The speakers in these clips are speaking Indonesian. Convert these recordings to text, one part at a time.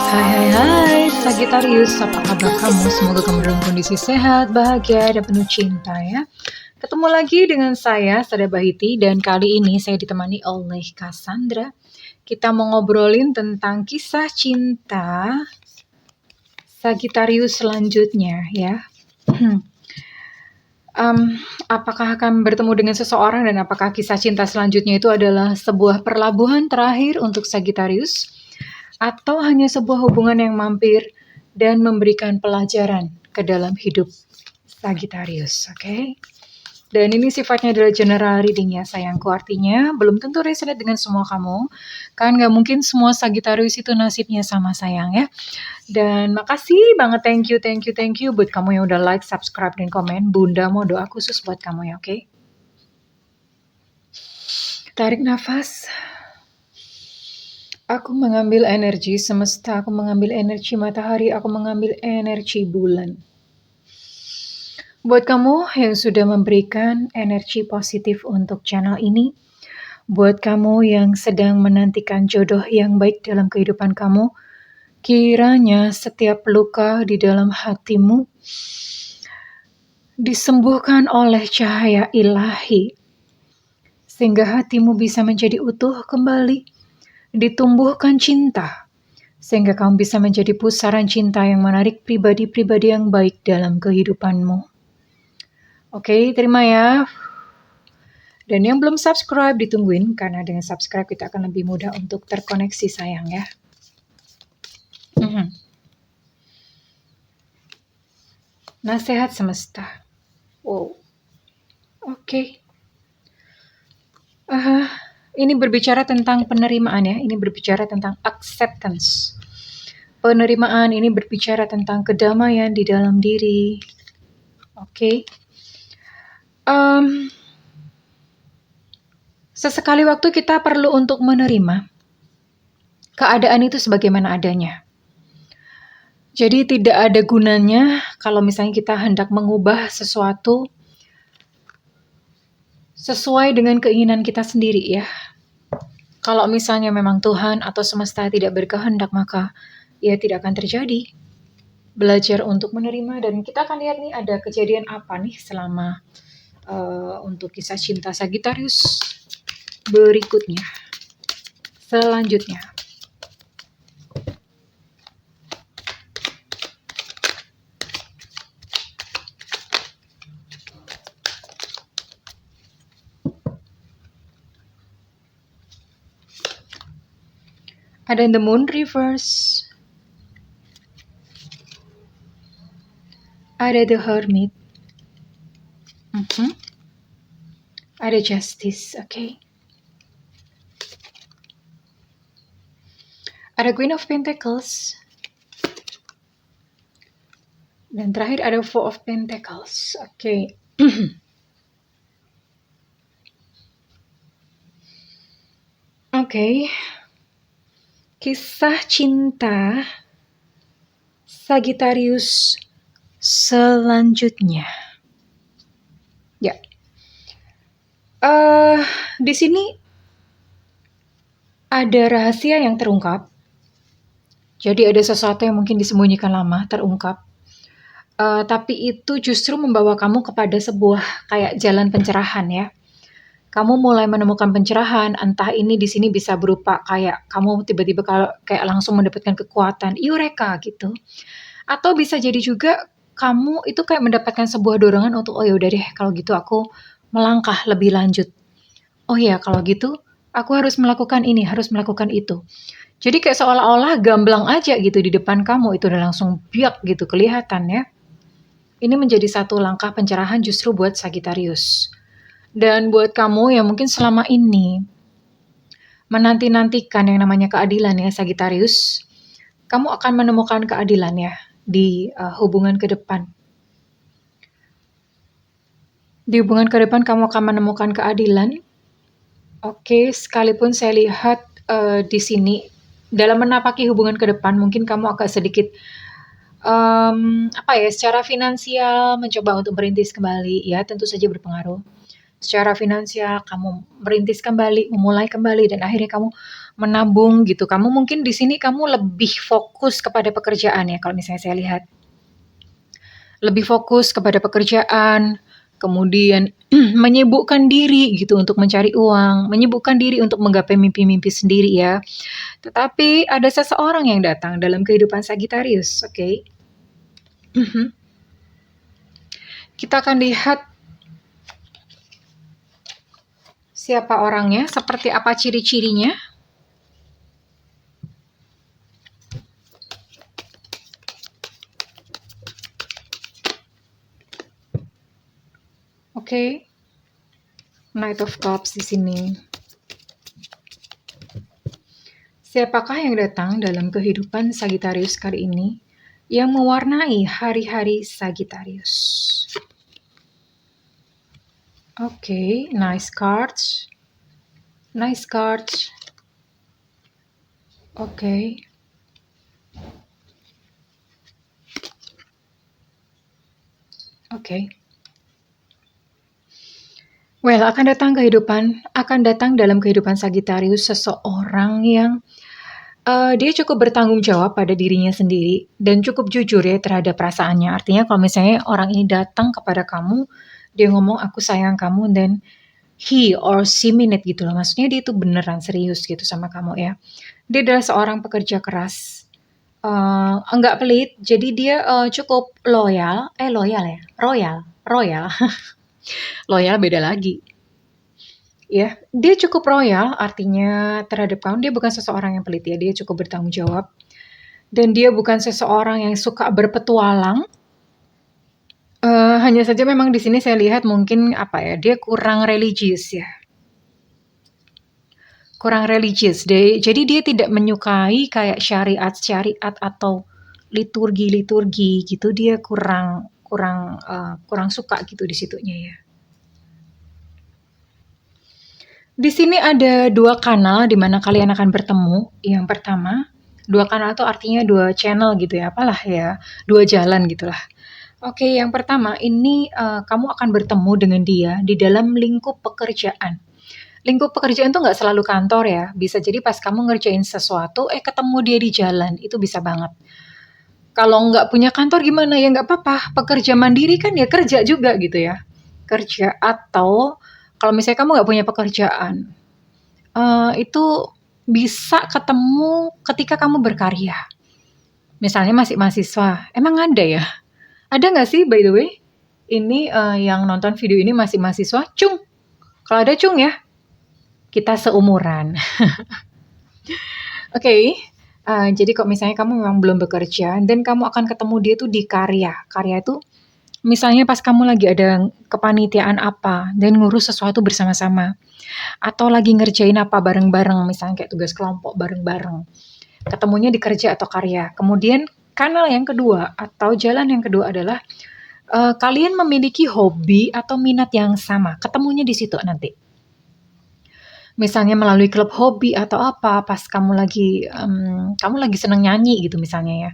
Hai Sagittarius, apa kabar kamu? Semoga kamu dalam kondisi sehat, bahagia, dan penuh cinta ya. Ketemu lagi dengan saya, Sada Bahiti, dan kali ini saya ditemani oleh Cassandra. Kita mau ngobrolin tentang kisah cinta Sagittarius selanjutnya ya. Apakah akan bertemu dengan seseorang dan apakah kisah cinta selanjutnya itu adalah sebuah perlabuhan terakhir untuk Sagittarius? Atau hanya sebuah hubungan yang mampir dan memberikan pelajaran ke dalam hidup Sagittarius, oke? Dan ini sifatnya adalah general reading ya sayangku, artinya belum tentu resonate dengan semua kamu, kan gak mungkin semua Sagittarius itu nasibnya sama sayang ya. Dan makasih banget, thank you buat kamu yang udah like, subscribe, dan komen. Bunda mau doa khusus buat kamu ya, oke? Tarik nafas. Aku mengambil energi semesta, aku mengambil energi matahari, aku mengambil energi bulan. Buat kamu yang sudah memberikan energi positif untuk channel ini, buat kamu yang sedang menantikan jodoh yang baik dalam kehidupan kamu, kiranya setiap luka di dalam hatimu disembuhkan oleh cahaya ilahi, sehingga hatimu bisa menjadi utuh kembali. Ditumbuhkan cinta, sehingga kamu bisa menjadi pusaran cinta yang menarik pribadi-pribadi yang baik dalam kehidupanmu. Oke, terima ya. Dan yang belum subscribe, ditungguin, karena dengan subscribe kita akan lebih mudah untuk terkoneksi sayang ya. Nasihat semesta. Wow. Oke. Ini berbicara tentang penerimaan ya, ini berbicara tentang acceptance. Penerimaan ini berbicara tentang kedamaian di dalam diri. Oke. Sesekali waktu kita perlu untuk menerima keadaan itu sebagaimana adanya. Jadi tidak ada gunanya kalau misalnya kita hendak mengubah sesuatu sesuai dengan keinginan kita sendiri ya. Kalau misalnya memang Tuhan atau semesta tidak berkehendak, maka ya tidak akan terjadi. Belajar untuk menerima, dan kita akan lihat nih ada kejadian apa nih selama untuk kisah cinta Sagittarius berikutnya. Selanjutnya. Ada the moon reverse. Ada the hermit. Ada justice, oke. Ada Queen of Pentacles. Dan terakhir ada Four of Pentacles, oke. Oke. Kisah cinta Sagittarius selanjutnya. Ya. Di sini ada rahasia yang terungkap. Jadi ada sesuatu yang mungkin disembunyikan lama terungkap. Tapi itu justru membawa kamu kepada sebuah kayak jalan pencerahan ya. Kamu mulai menemukan pencerahan, entah ini di sini bisa berupa kayak kamu tiba-tiba kayak langsung mendapatkan kekuatan, eureka gitu. Atau bisa jadi juga kamu itu kayak mendapatkan sebuah dorongan untuk, oh ya udah deh kalau gitu aku melangkah lebih lanjut. Oh ya kalau gitu aku harus melakukan ini, harus melakukan itu. Jadi kayak seolah-olah gamblang aja gitu di depan kamu, itu udah langsung biak gitu kelihatan ya. Ini menjadi satu langkah pencerahan justru buat Sagittarius. Dan buat kamu yang mungkin selama ini menanti-nantikan yang namanya keadilan ya Sagittarius, kamu akan menemukan keadilan ya di hubungan ke depan. Di hubungan ke depan kamu akan menemukan keadilan. Oke, sekalipun saya lihat di sini dalam menapaki hubungan ke depan mungkin kamu agak sedikit secara finansial mencoba untuk merintis kembali ya, tentu saja berpengaruh. secara finansial, kamu merintis kembali, memulai kembali, dan akhirnya kamu menabung gitu. Kamu mungkin di sini kamu lebih fokus kepada pekerjaan ya, kalau misalnya saya lihat. Lebih fokus kepada pekerjaan, kemudian menyibukkan diri gitu untuk mencari uang, menyibukkan diri untuk menggapai mimpi-mimpi sendiri ya. Tetapi ada seseorang yang datang dalam kehidupan Sagittarius, oke? Mhm. Kita akan lihat siapa orangnya, seperti apa ciri-cirinya. Oke. Knight of Cups di sini. Siapakah yang datang dalam kehidupan Sagittarius kali ini yang mewarnai hari-hari Sagittarius? Oke, nice cards. Nice cards. Oke. Oke. Well, akan datang dalam kehidupan Sagittarius seseorang yang dia cukup bertanggung jawab pada dirinya sendiri dan cukup jujur ya terhadap perasaannya. Artinya kalau misalnya orang ini datang kepada kamu, dia ngomong aku sayang kamu, dan he or she mean it gitu loh. Maksudnya dia itu beneran serius gitu sama kamu ya. Dia adalah seorang pekerja keras, enggak pelit, jadi dia cukup loyal, royal, loyal beda lagi. Ya, dia cukup royal artinya terhadap kamu, dia bukan seseorang yang pelit ya, dia cukup bertanggung jawab. Dan dia bukan seseorang yang suka berpetualang. Hanya saja memang di sini saya lihat mungkin apa ya, dia kurang religius ya. Kurang religius. Jadi dia tidak menyukai kayak syariat-syariat atau liturgi-liturgi gitu. Dia kurang kurang suka gitu di situnya ya. Di sini ada 2 kanal di mana kalian akan bertemu. Yang pertama, 2 kanal itu artinya 2 channel gitu ya, apalah ya, 2 jalan gitulah. Oke, yang pertama ini kamu akan bertemu dengan dia di dalam lingkup pekerjaan. Lingkup pekerjaan tuh nggak selalu kantor ya, bisa jadi pas kamu ngerjain sesuatu, ketemu dia di jalan, itu bisa banget. Kalau nggak punya kantor gimana? Ya nggak apa-apa, pekerja mandiri kan ya kerja juga gitu ya. Kerja atau kalau misalnya kamu nggak punya pekerjaan, itu bisa ketemu ketika kamu berkarya. Misalnya masih mahasiswa, emang ada ya? Ada nggak sih by the way? Ini yang nonton video ini masih mahasiswa? Cung, kalau ada cung ya, kita seumuran. Oke, jadi kok misalnya kamu memang belum bekerja dan kamu akan ketemu dia tuh di karya. Karya itu misalnya pas kamu lagi ada kepanitiaan apa dan ngurus sesuatu bersama-sama, atau lagi ngerjain apa bareng-bareng, misalnya kayak tugas kelompok bareng-bareng. Ketemunya di kerja atau karya. Kemudian kanal yang kedua atau jalan yang kedua adalah kalian memiliki hobi atau minat yang sama. Ketemunya di situ nanti. Misalnya melalui klub hobi atau apa, pas kamu lagi seneng nyanyi gitu misalnya ya.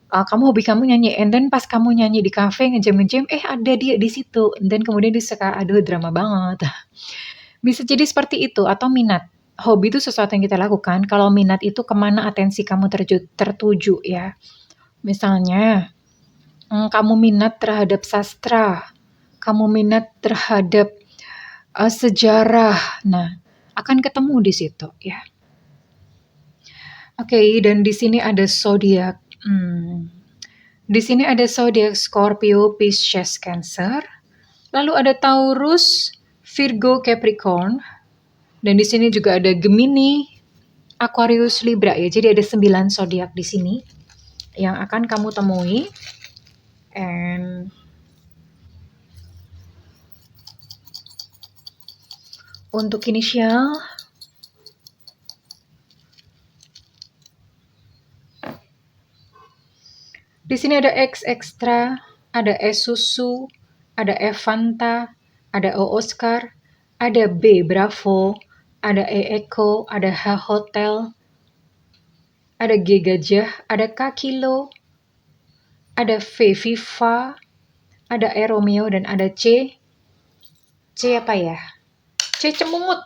Hobi kamu nyanyi, and then pas kamu nyanyi di kafe ngejam-ngejam, ada dia di situ, dan kemudian dia suka, aduh drama banget. Bisa jadi seperti itu, atau minat. Hobi itu sesuatu yang kita lakukan, kalau minat itu kemana atensi kamu tertuju ya. Misalnya, kamu minat terhadap sastra, kamu minat terhadap sejarah, nah akan ketemu di situ ya. Oke, dan di sini ada zodiak. Di sini ada zodiak Scorpio, Pisces, Cancer. Lalu ada Taurus, Virgo, Capricorn. Dan di sini juga ada Gemini, Aquarius, Libra ya. Jadi ada 9 zodiak di sini yang akan kamu temui. And untuk inisial, di sini ada X Extra, ada S Susu, ada F Fanta, ada O Oscar, ada B Bravo, ada E Echo, ada H Hotel, ada G Gajah, ada K Kilo, ada V Viva, ada E Romeo, dan ada C C apa ya? C cemungut.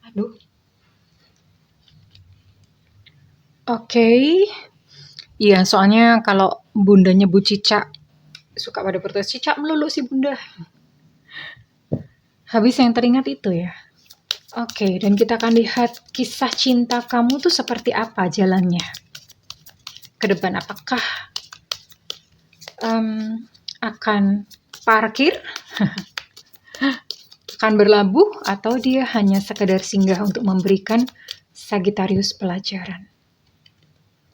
Aduh. Oke. Iya, soalnya kalau bundanya Bu Cica suka pada protes, "Cica melulu sih bunda." Habis yang teringat itu ya. Oke, dan kita akan lihat kisah cinta kamu tuh seperti apa jalannya ke depan. Apakah akan parkir, akan berlabuh, atau dia hanya sekedar singgah untuk memberikan Sagittarius pelajaran?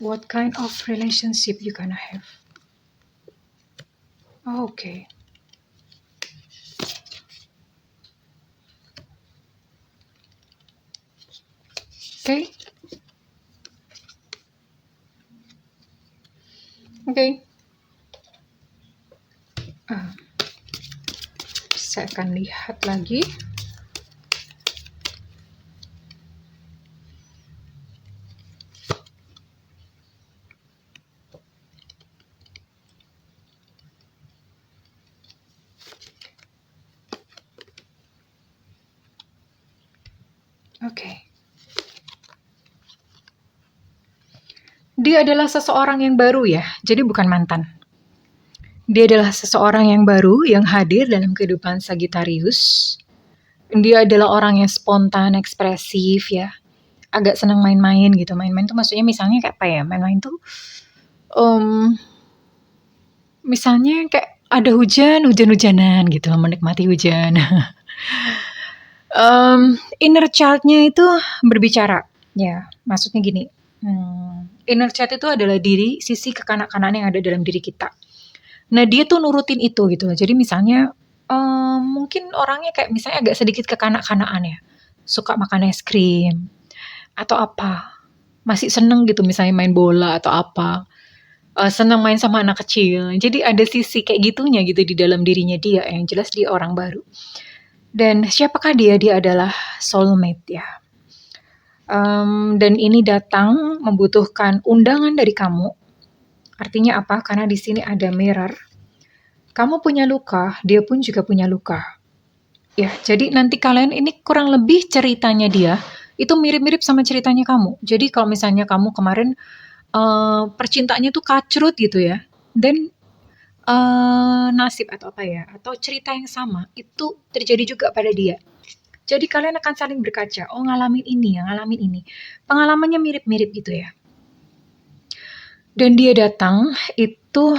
What kind of relationship you gonna have? Oke. Oke. Saya akan lihat lagi. Oke. Dia adalah seseorang yang baru ya, jadi bukan mantan. Dia adalah seseorang yang baru yang hadir dalam kehidupan Sagittarius. Dia adalah orang yang spontan, ekspresif ya. Agak senang main-main gitu. Main-main tuh maksudnya misalnya kayak apa ya? Main-main tuh misalnya kayak ada hujan-hujanan gitu, menikmati hujan. Inner child-nya itu berbicara. Ya, maksudnya gini. Inner child itu adalah sisi kekanak-kanakan yang ada dalam diri kita. Nah, dia tuh nurutin itu gitu. Jadi misalnya mungkin orangnya kayak misalnya agak sedikit kekanak-kanakan ya. Suka makan es krim atau apa. Masih seneng gitu misalnya main bola atau apa. Senang main sama anak kecil. Jadi ada sisi kayak gitunya gitu di dalam dirinya dia. Yang jelas dia orang baru. Dan siapakah dia? Dia adalah soulmate ya. Dan ini datang membutuhkan undangan dari kamu. Artinya apa? Karena di sini ada mirror. Kamu punya luka, dia pun juga punya luka. Ya, jadi nanti kalian ini kurang lebih ceritanya dia itu mirip-mirip sama ceritanya kamu. Jadi kalau misalnya kamu kemarin percintaannya tuh kacrut gitu ya, dan nasib atau apa ya, atau cerita yang sama itu terjadi juga pada dia. Jadi kalian akan saling berkaca. Oh, ngalamin ini ya, ngalamin ini. Pengalamannya mirip-mirip gitu ya. Dan dia datang itu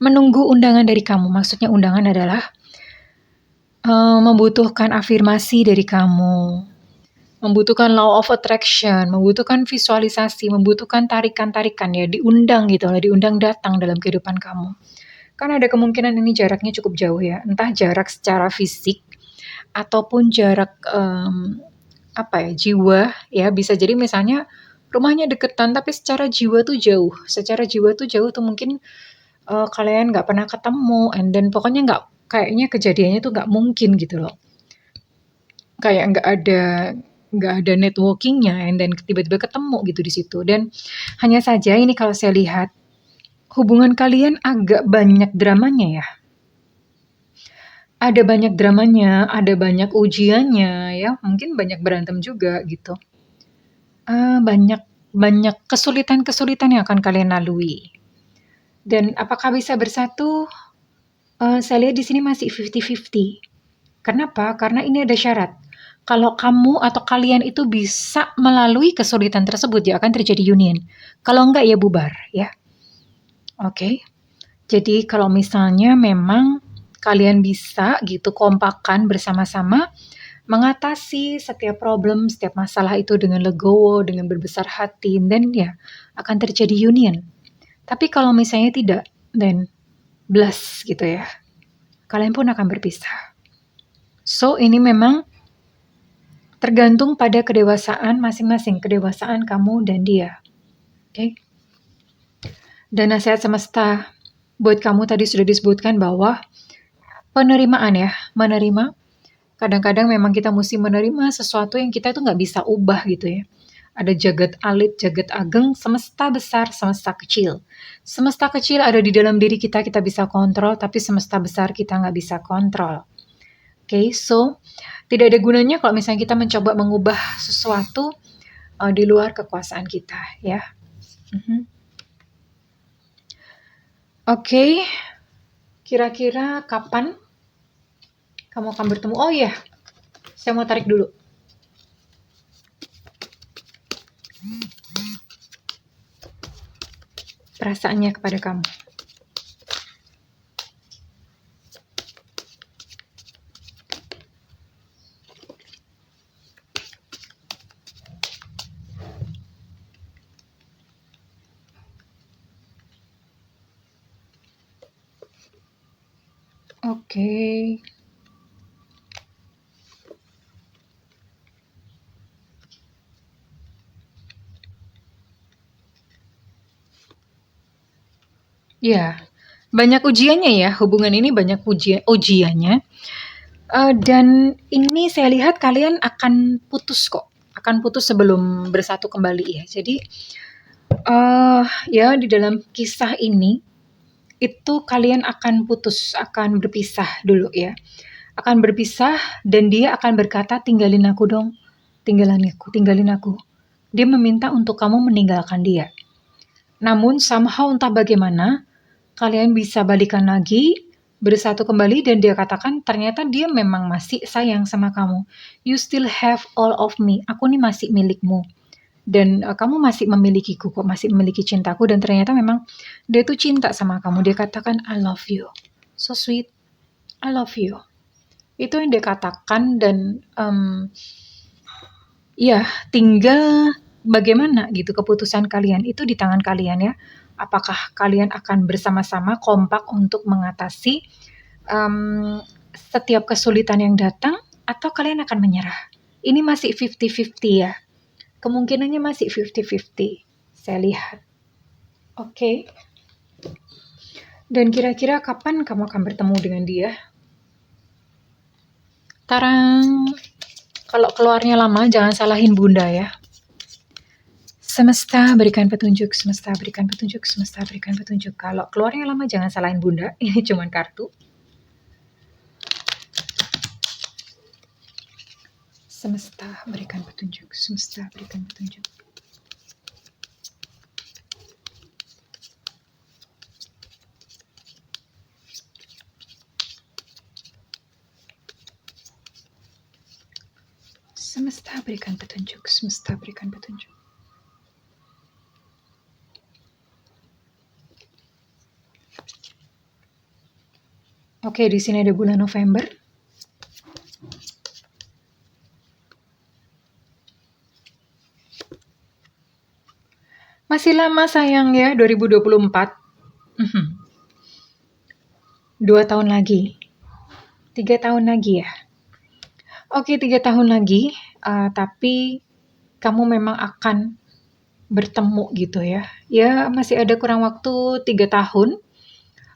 menunggu undangan dari kamu. Maksudnya undangan adalah membutuhkan afirmasi dari kamu. Membutuhkan law of attraction, membutuhkan visualisasi, membutuhkan tarikan-tarikan ya, diundang gitu lah, diundang datang dalam kehidupan kamu. Kan ada kemungkinan ini jaraknya cukup jauh ya, entah jarak secara fisik ataupun jarak jiwa ya, bisa jadi misalnya rumahnya deketan tapi secara jiwa tuh jauh. Secara jiwa tuh jauh tuh mungkin kalian nggak pernah ketemu, and then pokoknya kayaknya kejadiannya tuh nggak mungkin gitu loh. Kayak nggak ada networkingnya, and then tiba-tiba ketemu gitu di situ. Dan hanya saja ini kalau saya lihat hubungan kalian agak banyak dramanya ya. Ada banyak dramanya, ada banyak ujiannya ya, mungkin banyak berantem juga gitu. Banyak kesulitan-kesulitan yang akan kalian lalui. Dan apakah bisa bersatu? Saya lihat di sini masih 50-50. Kenapa? Karena ini ada syarat. Kalau kamu atau kalian itu bisa melalui kesulitan tersebut, ya akan terjadi union. Kalau enggak ya bubar ya. Oke. Jadi kalau misalnya memang kalian bisa gitu kompakan bersama-sama mengatasi setiap problem, setiap masalah itu dengan legowo, dengan berbesar hati, dan ya akan terjadi union. Tapi kalau misalnya tidak, then blast gitu ya. Kalian pun akan berpisah. So ini memang tergantung pada kedewasaan masing-masing, kedewasaan kamu dan dia. Oke. Dan nasihat semesta buat kamu tadi sudah disebutkan bahwa penerimaan ya, menerima. Kadang-kadang memang kita mesti menerima sesuatu yang kita itu nggak bisa ubah gitu ya. Ada jagat alit, jagat ageng, semesta besar, semesta kecil. Semesta kecil ada di dalam diri kita bisa kontrol, tapi semesta besar kita nggak bisa kontrol. Oke, so tidak ada gunanya kalau misalnya kita mencoba mengubah sesuatu di luar kekuasaan kita, ya. Mhm. Oke, kira-kira kapan kamu akan bertemu? Oh iya, saya mau tarik dulu. Perasaannya kepada kamu. Oke. Ya, banyak ujiannya ya, hubungan ini banyak ujiannya. Dan ini saya lihat kalian akan putus kok, akan putus sebelum bersatu kembali ya. Jadi, ya di dalam kisah ini, itu kalian akan putus, akan berpisah dulu ya. Akan berpisah dan dia akan berkata, "Tinggalin aku dong, tinggalin aku." Dia meminta untuk kamu meninggalkan dia. Namun somehow entah bagaimana, kalian bisa balikan lagi, bersatu kembali dan dia katakan ternyata dia memang masih sayang sama kamu. You still have all of me. Aku nih masih milikmu. Dan kamu masih memilikiku kok, masih memiliki cintaku dan ternyata memang dia tuh cinta sama kamu. Dia katakan I love you. So sweet. I love you. Itu yang dia katakan dan ya tinggal bagaimana gitu keputusan kalian itu di tangan kalian ya. Apakah kalian akan bersama-sama kompak untuk mengatasi setiap kesulitan yang datang atau kalian akan menyerah? Ini masih 50-50 ya. Kemungkinannya masih 50-50. Saya lihat. Oke. Dan kira-kira kapan kamu akan bertemu dengan dia? Tarang. Kalau keluarnya lama jangan salahin bunda ya. Semesta berikan petunjuk, semesta berikan petunjuk, semesta berikan petunjuk. Kalau keluarnya lama jangan salahin bunda, ini cuma kartu. Semesta berikan petunjuk, semesta berikan petunjuk. Semesta berikan petunjuk, semesta berikan petunjuk. Oke, di sini ada bulan November. Masih lama sayang ya, 2024. 2 tahun lagi. 3 tahun lagi ya. Oke, 3 tahun lagi, tapi kamu memang akan bertemu gitu ya. Ya, masih ada kurang waktu 3 tahun.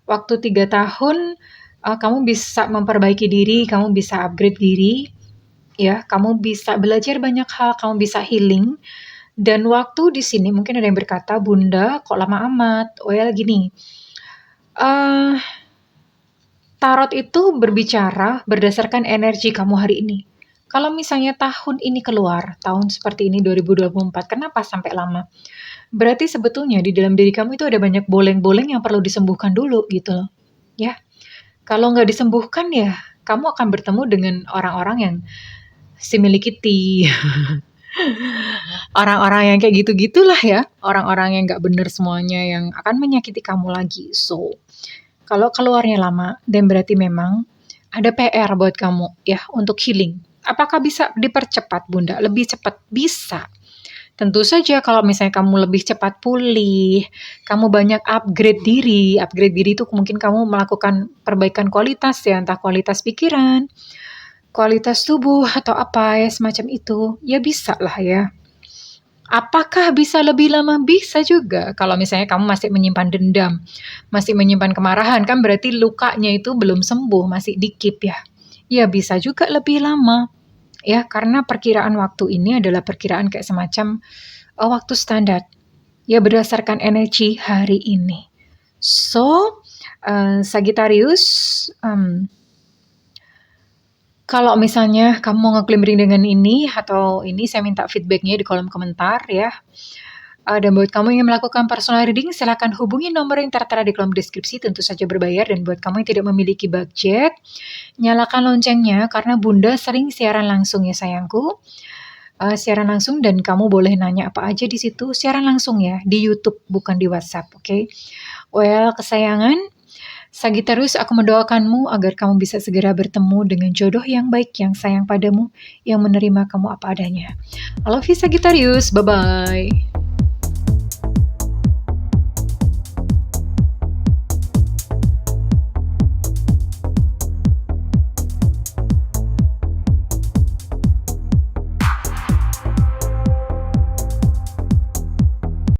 Waktu 3 tahun, kamu bisa memperbaiki diri, kamu bisa upgrade diri, ya, kamu bisa belajar banyak hal, kamu bisa healing. Dan waktu di sini mungkin ada yang berkata, "Bunda, kok lama amat?" Well, gini, tarot itu berbicara berdasarkan energi kamu hari ini. Kalau misalnya tahun ini keluar, tahun seperti ini 2024, kenapa sampai lama? Berarti sebetulnya di dalam diri kamu itu ada banyak boleng-boleng yang perlu disembuhkan dulu gitu loh. Ya. Kalau nggak disembuhkan ya, kamu akan bertemu dengan orang-orang yang similikiti. Orang-orang yang kayak gitu-gitulah ya. Orang-orang yang nggak bener semuanya yang akan menyakiti kamu lagi. So, kalau keluarnya lama dan berarti memang ada PR buat kamu ya untuk healing. Apakah bisa dipercepat Bunda? Lebih cepat? Bisa. Tentu saja kalau misalnya kamu lebih cepat pulih, kamu banyak upgrade diri itu mungkin kamu melakukan perbaikan kualitas ya, entah kualitas pikiran, kualitas tubuh atau apa ya semacam itu, ya bisa lah ya. Apakah bisa lebih lama? Bisa juga. Kalau misalnya kamu masih menyimpan dendam, masih menyimpan kemarahan, kan berarti lukanya itu belum sembuh, masih dikip ya. Ya bisa juga lebih lama. Ya, karena perkiraan waktu ini adalah perkiraan kayak semacam waktu standar. Ya berdasarkan energi hari ini. So, Sagittarius, Kalau misalnya kamu mau ngeklaim reading dengan ini atau ini, saya minta feedback-nya di kolom komentar ya. Dan buat kamu yang melakukan personal reading, silakan hubungi nomor yang tertera di kolom deskripsi, tentu saja berbayar. Dan buat kamu yang tidak memiliki budget, nyalakan loncengnya karena Bunda sering siaran langsung ya sayangku. Siaran langsung dan kamu boleh nanya apa aja di situ, siaran langsung ya, di YouTube bukan di WhatsApp, oke? Well, kesayangan, Sagittarius, aku mendoakanmu agar kamu bisa segera bertemu dengan jodoh yang baik, yang sayang padamu, yang menerima kamu apa adanya. I love you Sagittarius, bye-bye.